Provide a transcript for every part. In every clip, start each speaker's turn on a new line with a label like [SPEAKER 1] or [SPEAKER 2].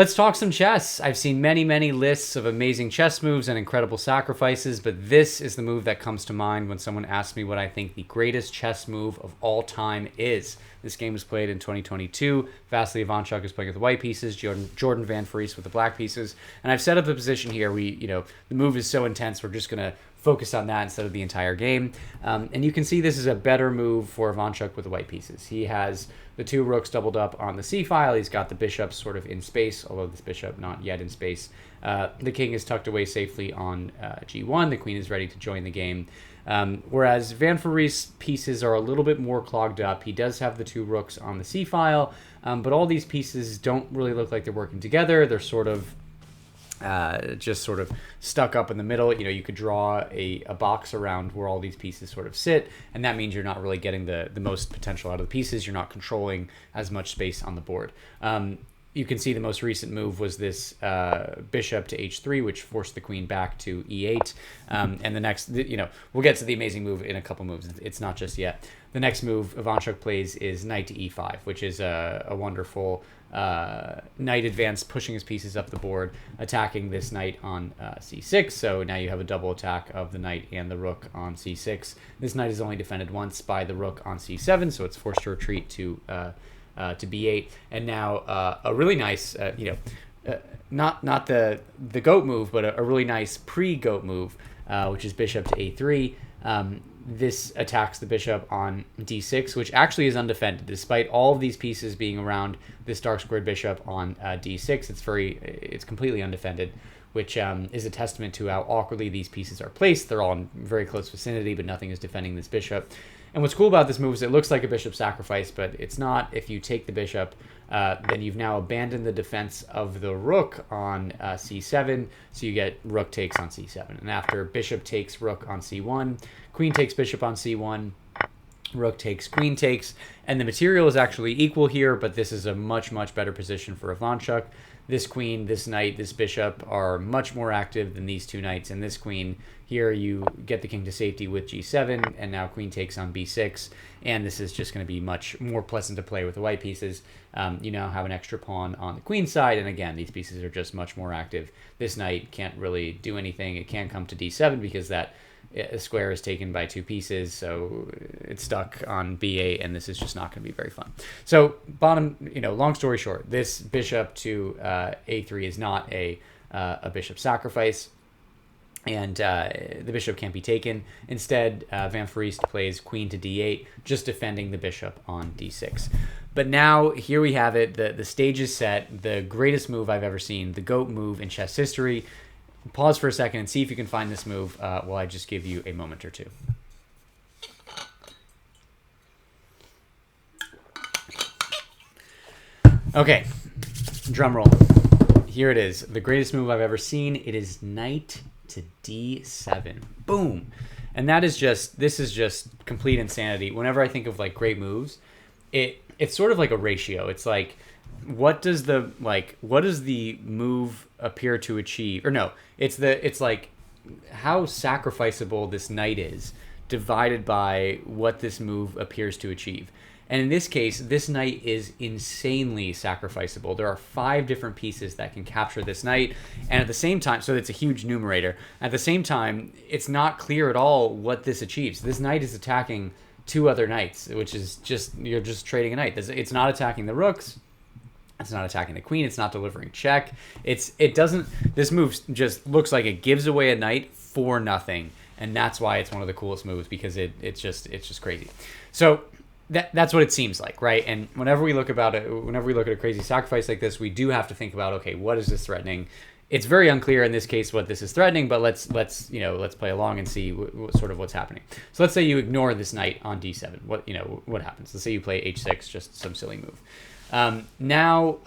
[SPEAKER 1] Let's talk some chess. I've seen many lists of amazing chess moves and incredible sacrifices, but this is the move that comes to mind when someone asks me what I think the greatest chess move of all time is. This game was played in 2022. Vasyl Ivanchuk is playing with the white pieces, Jorden van Foreest with the black pieces. And I've set up a position here. The move is so intense, we're just going to focus on that instead of the entire game. And you can see this is a better move for Ivanchuk with the white pieces. He has the two rooks doubled up on the c-file. He's got the bishop sort of in space, although this bishop not yet in space. The king is tucked away safely on g1. The queen is ready to join the game. Whereas Van Foreest's pieces are a little bit more clogged up. He does have the two rooks on the c-file, but all these pieces don't really look like they're working together. They're sort of just sort of stuck up in the middle. You could draw a box around where all these pieces sort of sit, and that means you're not really getting the most potential out of the pieces. You're not controlling as much space on the board. You can see the most recent move was this bishop to h3, which forced the queen back to e8. And the next, we'll get to the amazing move in a couple moves. It's not just yet. The next move Ivanchuk plays is knight to e5, which is a wonderful knight advance, pushing his pieces up the board, attacking this knight on c6. So now you have a double attack of the knight and the rook on c6. This knight is only defended once by the rook on c7, so it's forced to retreat to b8. And now a really nice, not the goat move, but a really nice pre-goat move, which is bishop to a3. This attacks the bishop on d6, which actually is undefended. Despite all of these pieces being around this dark squared bishop on d6, it's completely undefended, which is a testament to how awkwardly these pieces are placed. They're all in very close vicinity, but nothing is defending this bishop. And what's cool about this move is it looks like a bishop sacrifice, but it's not. If you take the bishop, then you've now abandoned the defense of the rook on c7, so you get rook takes on c7. And after bishop takes rook on c1, queen takes bishop on c1, rook takes, queen takes, and the material is actually equal here, but this is a much better position for Ivanchuk. This queen, this knight, this bishop are much more active than these two knights, and this queen here, you get the king to safety with g7, and now queen takes on b6, and this is just going to be much more pleasant to play with the white pieces. You now have an extra pawn on the queen side, and again, these pieces are just much more active. This knight can't really do anything. It can't come to d7 because that square is taken by two pieces, so it's stuck on b8, and this is just not going to be very fun. So long story short, this bishop to a3 is not a bishop sacrifice, and the bishop can't be taken. Instead, Van Foreest plays queen to d8, just defending the bishop on d6. But now, here we have it. The stage is set. The greatest move I've ever seen, the GOAT move in chess history. Pause for a second and see if you can find this move while I just give you a moment or two. Okay, drum roll. Here it is. The greatest move I've ever seen. It is knight to d7. Boom. And this is just complete insanity. Whenever I think of like great moves, it's sort of like a ratio. It's like, what does the move appear to achieve? Or no, it's like how sacrificable this knight is divided by what this move appears to achieve. And in this case, this knight is insanely sacrificable. There are 5 different pieces that can capture this knight, and at the same time, so it's a huge numerator. At the same time, it's not clear at all what this achieves. This knight is attacking 2 other knights, which is you're just trading a knight. It's not attacking the rooks. It's not attacking the queen. It's not delivering check. This move just looks like it gives away a knight for nothing, and that's why it's one of the coolest moves, because it's just crazy. So that's what it seems like, right? And whenever we look at a crazy sacrifice like this, we do have to think about, okay, what is this threatening? It's very unclear in this case what this is threatening, but let's play along and see what's happening. So let's say you ignore this knight on d7. What happens? Let's say you play h6, just some silly move. Now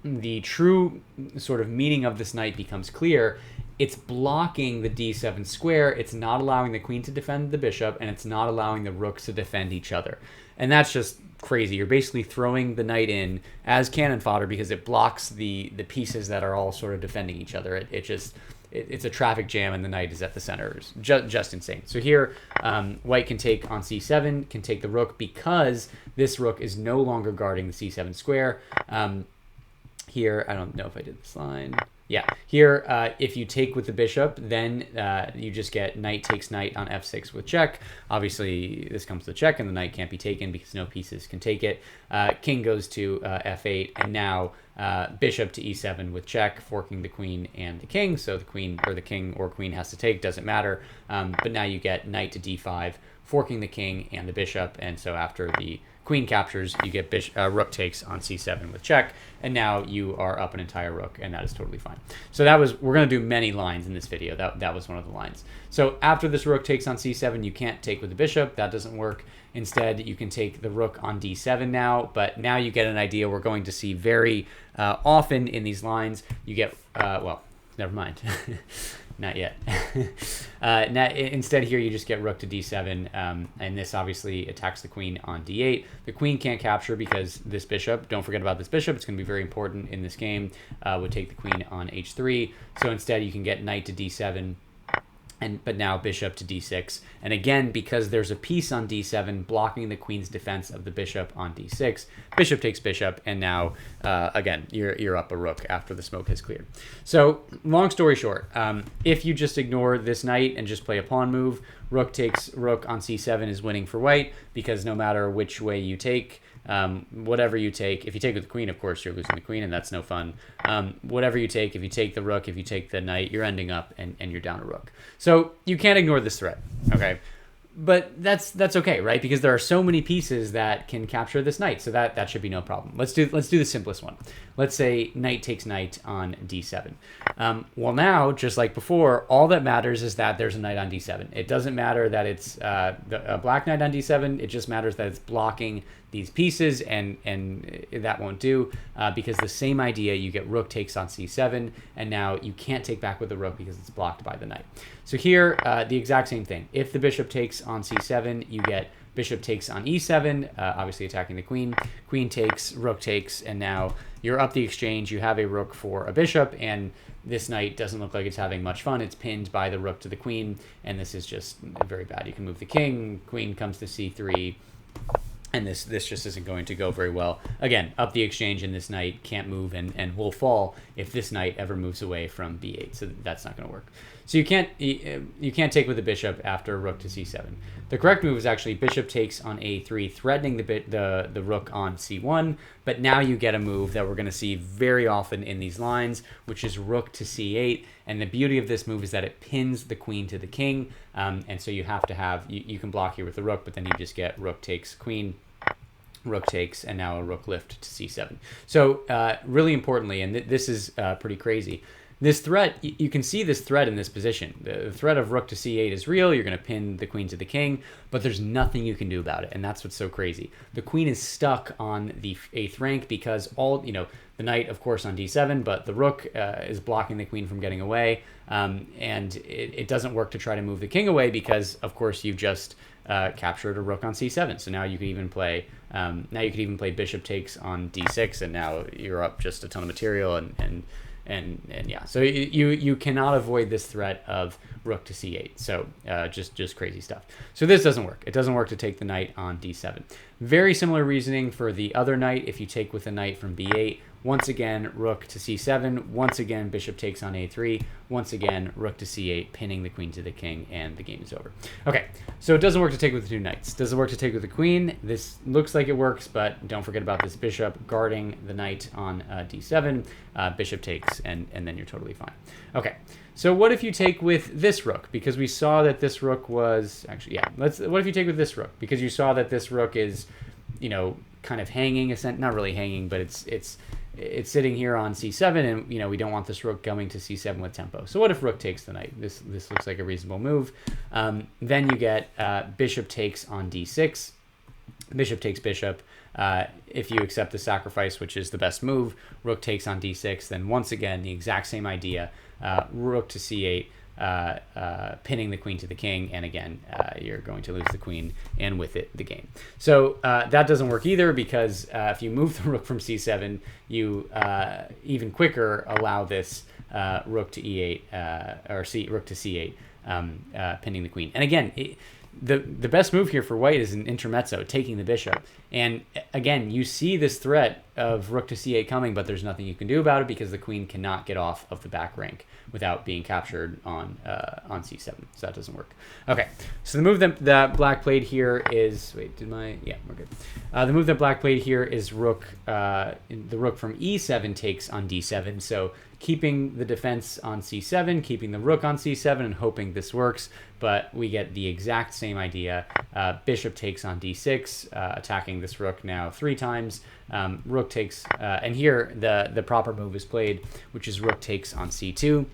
[SPEAKER 1] the true sort of meaning of this knight becomes clear. It's blocking the d7 square. It's not allowing the queen to defend the bishop, and it's not allowing the rooks to defend each other. And that's just crazy. You're basically throwing the knight in as cannon fodder because it blocks the pieces that are all sort of defending each other. It's a traffic jam, and the knight is at the center. It's just insane. So here, white can take on c7, can take the rook because this rook is no longer guarding the c7 square. here, I don't know if I did this line. Yeah, here, if you take with the bishop, then you just get knight takes knight on f6 with check. Obviously, this comes to check, and the knight can't be taken because no pieces can take it. King goes to f8, and now bishop to e7 with check, forking the queen and the king. So the queen or the king or queen has to take, doesn't matter. But now you get knight to d5, forking the king and the bishop, and so after the queen captures, you get rook takes on c7 with check, and now you are up an entire rook, and that is totally fine. So that was, we're going to do many lines in this video. That was one of the lines. So after this rook takes on c7, you can't take with the bishop. That doesn't work. Instead, you can take the rook on d7 now, but now you get an idea we're going to see very often in these lines. You get, well, never mind. Not yet. Instead here you just get rook to d7, and this obviously attacks the queen on d8. The queen can't capture because this bishop, don't forget about this bishop, it's going to be very important in this game, would take the queen on h3. So instead you can get knight to d7, but now bishop to d6, and again, because there's a piece on d7 blocking the queen's defense of the bishop on d6, bishop takes bishop, and now again you're up a rook after the smoke has cleared. So long story short, if you just ignore this knight and just play a pawn move, rook takes rook on c7 is winning for white, because no matter which way you take, whatever you take, if you take with the queen, of course, you're losing the queen, and that's no fun. Whatever you take, if you take the rook, if you take the knight, you're ending up and you're down a rook. So you can't ignore this threat, okay? But that's okay, right? Because there are so many pieces that can capture this knight, so that should be no problem. Let's do the simplest one. Let's say knight takes knight on d7. Well, now, just like before, all that matters is that there's a knight on d7. It doesn't matter that it's a black knight on d7. It just matters that it's blocking these pieces, and that won't do, because the same idea, you get rook takes on c7, and now you can't take back with the rook because it's blocked by the knight. So here, the exact same thing. If the bishop takes on c7, you get bishop takes on e7, obviously attacking the queen. Queen takes, rook takes, and now you're up the exchange. You have a rook for a bishop, and this knight doesn't look like it's having much fun. It's pinned by the rook to the queen, and this is just very bad. You can move the king, queen comes to c3, and this just isn't going to go very well. Again, up the exchange, and this knight can't move and will fall if this knight ever moves away from b8, so that's not going to work. So you can't take with the bishop after rook to c7. The correct move is actually bishop takes on a3, threatening the rook on c1, but now you get a move that we're going to see very often in these lines, which is rook to c8, and the beauty of this move is that it pins the queen to the king, and so you have to have, you can block here with the rook, but then you just get rook takes queen, rook takes, and now a rook lift to c7. So really importantly, and this is pretty crazy, this threat, you can see this threat in this position. The threat of rook to c8 is real. You're going to pin the queen to the king, but there's nothing you can do about it, and that's what's so crazy. The queen is stuck on the 8th rank because the knight, of course, on d7, but the rook is blocking the queen from getting away, and it doesn't work to try to move the king away because, of course, you've just captured a rook on c7. So now you could even play bishop takes on d6, and now you're up just a ton of material, and yeah, so you cannot avoid this threat of rook to c8. So just crazy stuff. So this doesn't work. It doesn't work to take the knight on d7. Very similar reasoning for the other knight. If you take with the knight from b8, once again rook to c7. Once again bishop takes on a3. Once again rook to c8, pinning the queen to the king, and the game is over. Okay, so it doesn't work to take with the two knights. Does it work to take with the queen? This looks like it works, but don't forget about this bishop guarding the knight on d7. Bishop takes, and then you're totally fine. Okay, so what if you take with this rook? Because we saw that this rook was actually, yeah. What if you take with this rook? Because you saw that this rook is, kind of hanging, not really hanging, but it's sitting here on c7, and we don't want this rook going to c7 with tempo. So what if rook takes the knight? This looks like a reasonable move. Then you get bishop takes on d6. Bishop takes bishop. If you accept the sacrifice, which is the best move, rook takes on d6. Then once again, the exact same idea, rook to c8, pinning the queen to the king, and again, you're going to lose the queen, and with it, the game. So that doesn't work either, because if you move the rook from c7, you even quicker allow this rook to e8, rook to c8, pinning the queen. And again, the best move here for white is an intermezzo, taking the bishop. And again, you see this threat of rook to c8 coming, but there's nothing you can do about it because the queen cannot get off of the back rank without being captured on c7. So that doesn't work. Okay, so the move that black played here is, yeah, we're good. The move that black played here is rook, the rook from e7 takes on d7. So keeping the defense on c7, keeping the rook on c7, and hoping this works. But we get the exact same idea. Bishop takes on d6, attacking this rook now 3 times. Rook takes, and here the proper move is played, which is rook takes on c2.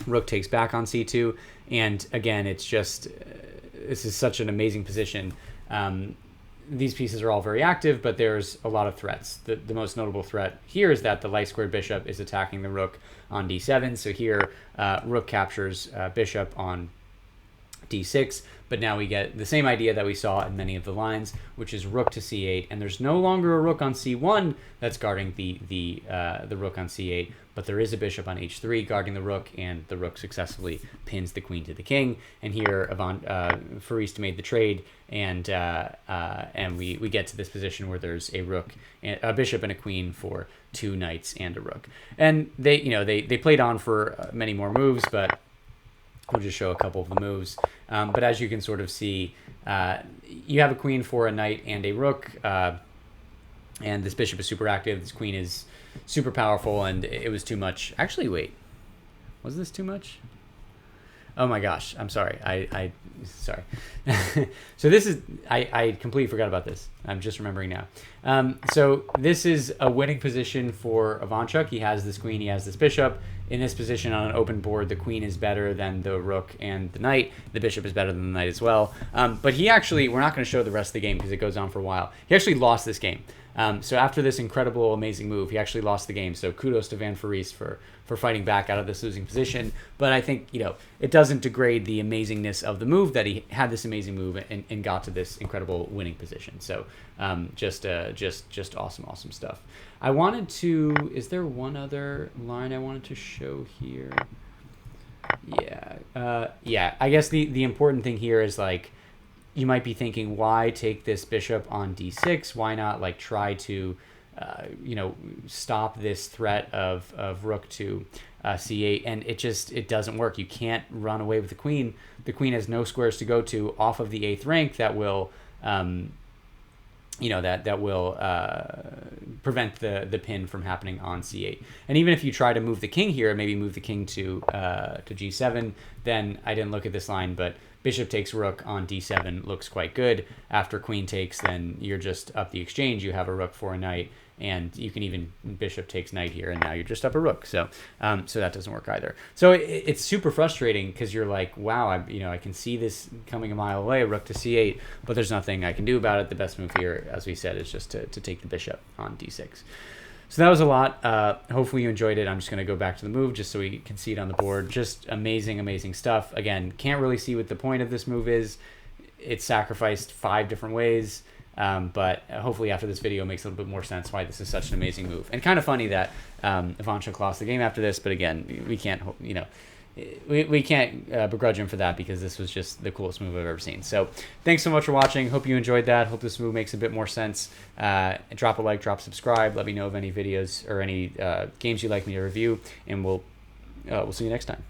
[SPEAKER 1] Rook takes back on c2. And again, it's just, this is such an amazing position. These pieces are all very active, but there's a lot of threats. The most notable threat here is that the light squared bishop is attacking the rook on d7. So here, rook captures bishop on d6, but now we get the same idea that we saw in many of the lines, which is rook to c8, and there's no longer a rook on c1 that's guarding the rook on c8, but there is a bishop on h3 guarding the rook, and the rook successfully pins the queen to the king. And here Foreest made the trade, and we get to this position where there's a rook, a bishop, and a queen for 2 knights and a rook. And they played on for many more moves, but we'll just show a couple of the moves. But as you can sort of see, you have a queen for a knight and a rook, and this bishop is super active. This queen is super powerful, and it was too much. Actually, wait, was this too much? Oh my gosh, I'm sorry. I sorry. So this is, I completely forgot about this. I'm just remembering now. So this is a winning position for Ivanchuk. He has this queen, he has this bishop. In this position on an open board, the queen is better than the rook and the knight. The bishop is better than the knight as well. But he actually, we're not going to show the rest of the game because it goes on for a while. He actually lost this game. So after this incredible, amazing move, he actually lost the game. So kudos to Van Foreest for fighting back out of this losing position. But I think, it doesn't degrade the amazingness of the move that he had this amazing move and got to this incredible winning position. So just awesome, awesome stuff. I wanted to, is there one other line I wanted to show here? Yeah, I guess the important thing here is, like, you might be thinking, why take this bishop on d6? Why not, like, try to, stop this threat of rook to c8? And it doesn't work. You can't run away with the queen. The queen has no squares to go to off of the 8th rank that will, that will prevent the pin from happening on c8. And even if you try to move the king here, maybe move the king to g7, then I didn't look at this line, but bishop takes rook on d7 looks quite good. After queen takes, then you're just up the exchange. You have a rook for a knight, and you can even bishop takes knight here, and now you're just up a rook. So so that doesn't work either. So it's super frustrating because you're like, wow, I can see this coming a mile away, rook to c8, but there's nothing I can do about it. The best move here, as we said, is just to take the bishop on d6. So that was a lot. Hopefully you enjoyed it. I'm just going to go back to the move just so we can see it on the board. Just amazing, amazing stuff. Again, can't really see what the point of this move is. It's sacrificed 5 different ways. But hopefully after this video it makes a little bit more sense why this is such an amazing move. And kind of funny that Ivanchuk lost the game after this, but again, we can't, we can't begrudge him for that because this was just the coolest move I've ever seen. So thanks so much for watching. Hope you enjoyed that. Hope this move makes a bit more sense. Drop a like, drop a subscribe. Let me know of any videos or any games you'd like me to review, and we'll see you next time.